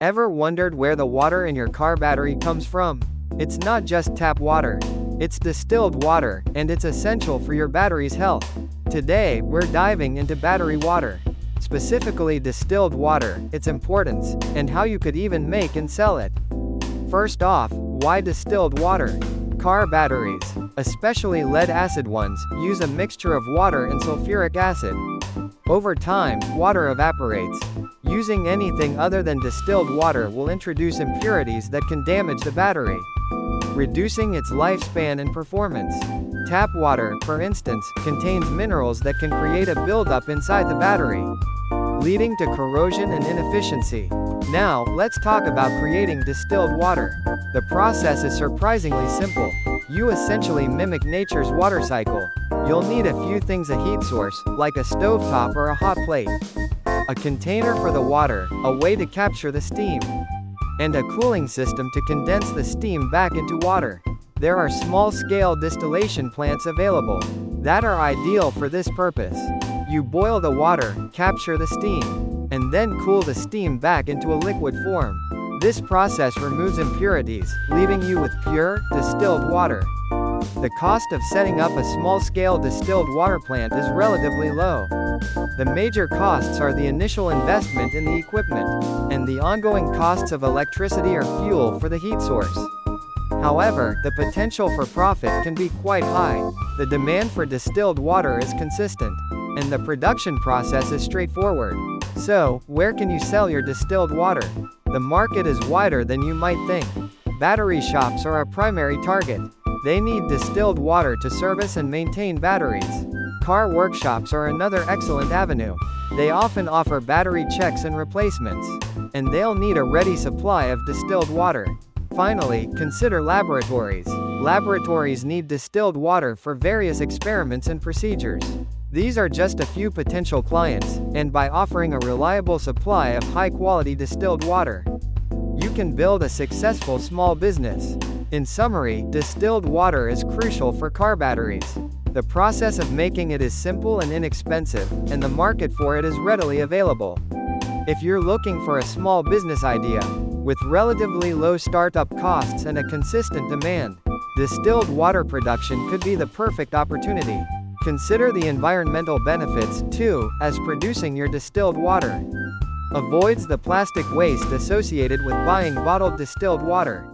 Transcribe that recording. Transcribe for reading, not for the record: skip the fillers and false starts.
Ever wondered where the water in your car battery comes from? It's not just tap water. It's distilled water, and it's essential for your battery's health. Today, we're diving into battery water. Specifically distilled water, its importance, and how you could even make and sell it. First off, why distilled water? Car batteries, especially lead-acid ones, use a mixture of water and sulfuric acid. Over time, water evaporates. Using anything other than distilled water will introduce impurities that can damage the battery, reducing its lifespan and performance. Tap water, for instance, contains minerals that can create a buildup inside the battery, leading to corrosion and inefficiency. Now, let's talk about creating distilled water. The process is surprisingly simple. You essentially mimic nature's water cycle. You'll need a few things: a heat source, like a stovetop or a hot plate, a container for the water, a way to capture the steam, and a cooling system to condense the steam back into water. There are small-scale distillation plants available that are ideal for this purpose. You boil the water, capture the steam, and then cool the steam back into a liquid form. This process removes impurities, leaving you with pure, distilled water. The cost of setting up a small-scale distilled water plant is relatively low. The major costs are the initial investment in the equipment, and the ongoing costs of electricity or fuel for the heat source. However, the potential for profit can be quite high. The demand for distilled water is consistent, and the production process is straightforward. So, where can you sell your distilled water? The market is wider than you might think. Battery shops are a primary target. They need distilled water to service and maintain batteries. Car workshops are another excellent avenue. They often offer battery checks and replacements, and they'll need a ready supply of distilled water. Finally, consider laboratories. Laboratories need distilled water for various experiments and procedures. These are just a few potential clients, and by offering a reliable supply of high-quality distilled water, you can build a successful small business. In summary, distilled water is crucial for car batteries. The process of making it is simple and inexpensive, and the market for it is readily available. If you're looking for a small business idea, with relatively low startup costs and a consistent demand, distilled water production could be the perfect opportunity. Consider the environmental benefits, too, as producing your distilled water avoids the plastic waste associated with buying bottled distilled water.